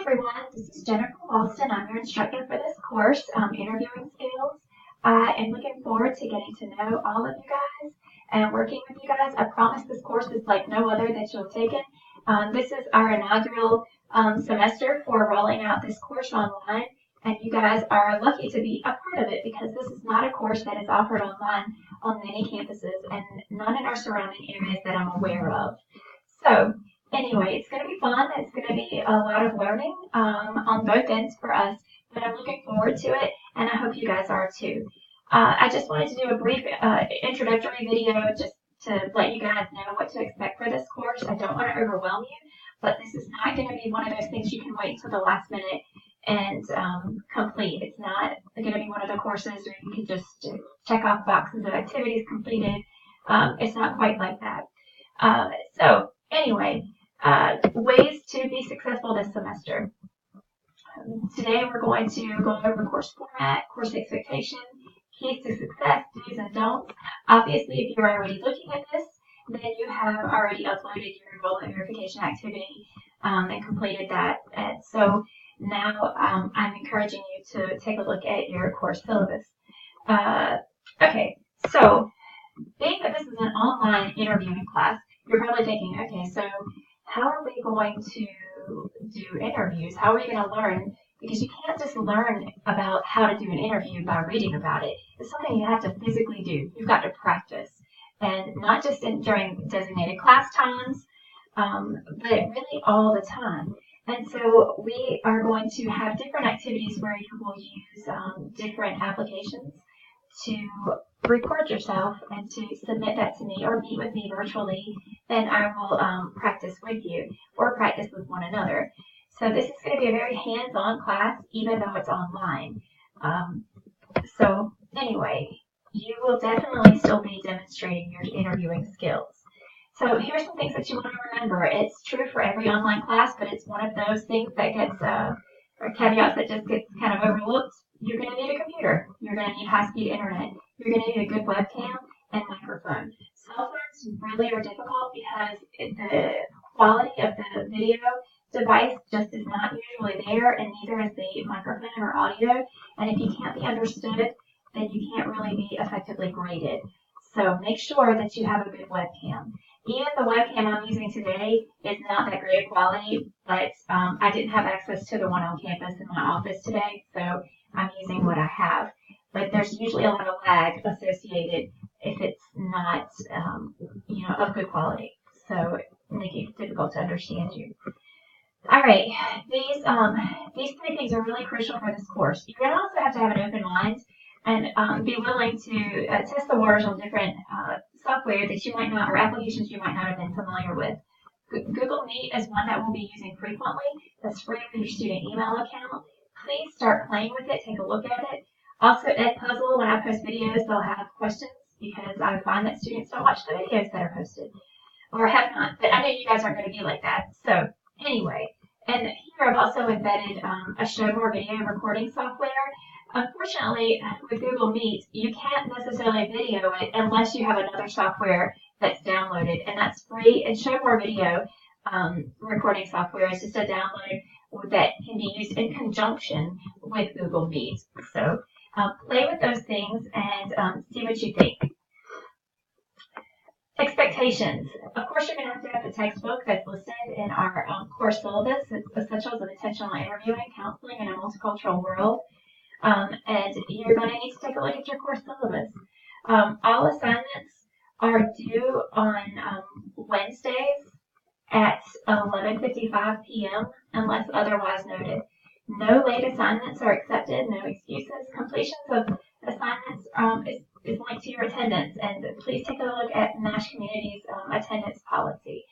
everyone, this is Jennifer Walston. I'm your instructor for this course, Interviewing Skills. I am looking forward to getting to know all of you guys and working with you guys. I promise this course is like no other that you'll take it. This is our inaugural semester for rolling out this course online, and you guys are lucky to be a part of it because this is not a course that is offered online on many campuses and none in our surrounding areas that I'm aware of. So, anyway, it's going to be fun. It's going to be a lot of learning on both ends for us, but I'm looking forward to it, and I hope you guys are too. I just wanted to do a brief introductory video just to let you guys know what to expect for this course. I don't want to overwhelm you, but this is not going to be one of those things you can wait until the last minute and complete. It's not going to be one of the courses where you can just check off boxes of activities completed. It's not quite like that. So anyway, ways to be successful this semester. Today we're going to go over course format, course expectation, keys to success, do's and don'ts. Obviously, if you're already looking at this, then you have already uploaded your enrollment verification activity and completed that. And so now I'm encouraging you to take a look at your course syllabus. Okay, so being that this is an online interviewing class, you're probably thinking, okay, so how are we going to do interviews? How are we going to learn? Because you can't just learn about how to do an interview by reading about it. It's something you have to physically do. You've got to practice. And not just during designated class times, but really all the time. And so we are going to have different activities where you will use different applications to record yourself and to submit that to me or meet with me virtually. Then I will practice with you or practice with one another. So this is going to be a very hands-on class, even though it's online. So anyway, you will definitely still be demonstrating your interviewing skills. So here's some things that you want to remember. It's true for every online class, but it's one of those things that gets, or caveats that just gets kind of overlooked. You're going to need a computer. You're going to need high-speed internet. You're going to need a good webcam and microphone. Cell phones really are difficult because the quality of the video device just is not usually there, and neither is the microphone or audio. And if you can't be understood, then you can't really be effectively graded. So make sure that you have a good webcam. Even the webcam I'm using today is not that great quality, but I didn't have access to the one on campus in my office today, so I'm using what I have. But there's usually a lot of lag associated if it's not, of good quality. So making it difficult to understand you. All right, these three things are really crucial for this course. You're going to also have to have an open mind and be willing to test the waters on different software that you might not, or applications you might not have been familiar with. Google Meet is one that we'll be using frequently. That's free for your student email account. Please start playing with it. Take a look at it. Also, Edpuzzle, when I post videos, they'll have questions because I find that students don't watch the videos that are posted or have not. But I know you guys aren't going to be like that. So anyway, and here I've also embedded a Showmore video recording software. Unfortunately, with Google Meet, you can't necessarily video it unless you have another software that's downloaded, and that's free. And Showmore video recording software is just a download that can be used in conjunction with Google Meet. So play with those things and see what you think. Expectations. Of course, you're going to have the textbook that's listed in our course syllabus. It's Essentials of Intentional Interviewing, Counseling in a Multicultural World. And you're going to need to take a look at your course syllabus. All assignments are due on Wednesdays at 11:55 p.m. unless otherwise noted. No late assignments are accepted, no excuses. Completions of assignments is linked to your attendance, and please take a look at Nash Community's attendance policy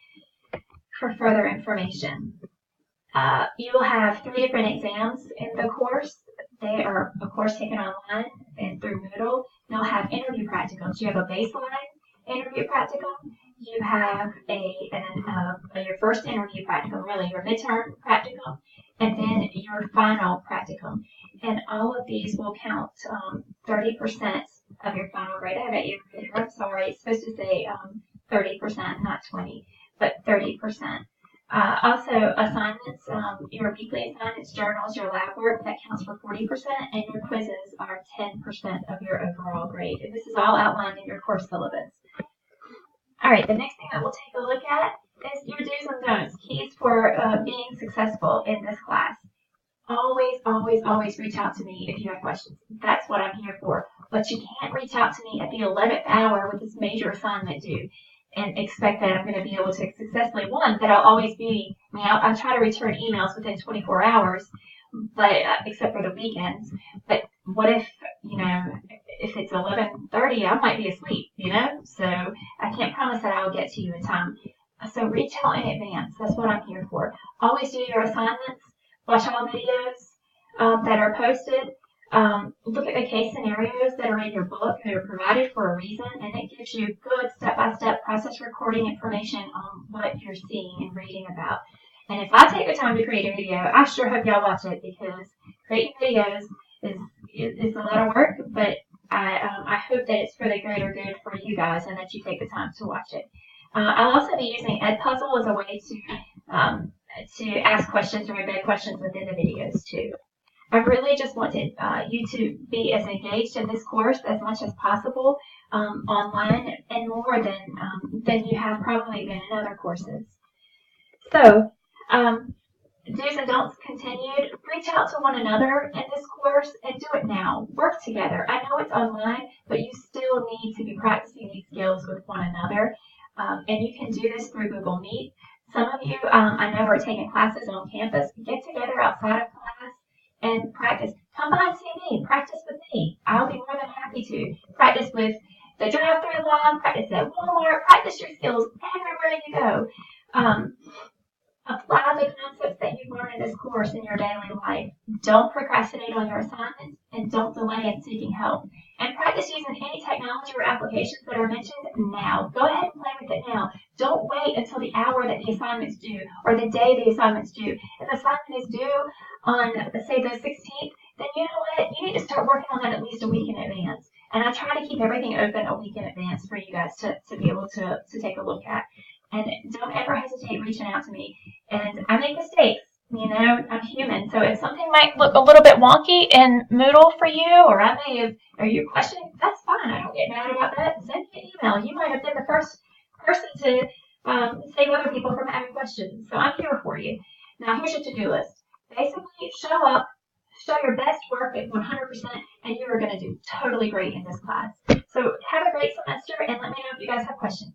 for further information. You will have 3 different exams in the course. They are, of course, taken online and through Moodle. You'll have interview practicums. You have a baseline interview practicum. You have your first interview practicum, really your midterm practicum, and then your final practicum. And all of these will count 30% of your final grade. I have it here. I'm sorry, it's supposed to say 30%, not 20, but 30%. Also, assignments, your your weekly assignments, journals, your lab work, that counts for 40%, and your quizzes are 10% of your overall grade. And this is all outlined in your course syllabus. All right, the next thing that we'll take a look at is your do's and don'ts, keys for being successful in this class. Always, always, always reach out to me if you have questions. That's what I'm here for. But you can't reach out to me at the 11th hour with this major assignment due and expect that I'm going to be able to successfully, one, that I'll always be, I try to return emails within 24 hours, but except for the weekends. But what if, if it's 11:30, I might be asleep, So I can't promise that I'll get to you in time. So reach out in advance. That's what I'm here for. Always do your assignments. Watch all videos that are posted. Look at the case scenarios that are in your book. They're provided for a reason, and it gives you good step-by-step process recording information on what you're seeing and reading about. And if I take the time to create a video, I sure hope y'all watch it, because creating videos is a lot of work, but I hope that it's for the greater good for you guys and that you take the time to watch it. I'll also be using Edpuzzle as a way to ask questions or embed questions within the videos too. I really just wanted you to be as engaged in this course as much as possible online, and more than you have probably been in other courses. So, do's and don'ts continued. Reach out to one another in this course and do it now. Work together. I know it's online, but you still need to be practicing these skills with one another. And you can do this through Google Meet. Some of you, I know, are taking classes on campus. Get together outside of class and practice. Come by and see me. Practice with me. I'll be more than happy to. Practice with the drive-thru line. Practice at Walmart. Practice your skills everywhere you go. Apply the concepts that you learn in this course in your daily life. Don't procrastinate on your assignments, and don't delay in seeking help. And practice using any technology or applications that are mentioned now. Go ahead and play with it now. Don't wait until the hour that the assignment's due or the day the assignment's due. If the assignment is due on, say, the 16th, then you know what? You need to start working on that at least a week in advance. And I try to keep everything open a week in advance for you guys to be able to take a look at. And don't ever hesitate reaching out to me. And I make mistakes, I'm human. So if something might look a little bit wonky in Moodle for you, or or you're questioning, that's fine. I don't get mad about that. Send me an email. You might have been the first person to save other people from having questions. So I'm here for you. Now here's your to-do list. Basically, show up, show your best work at 100%, and you are going to do totally great in this class. So have a great semester, and let me know if you guys have questions.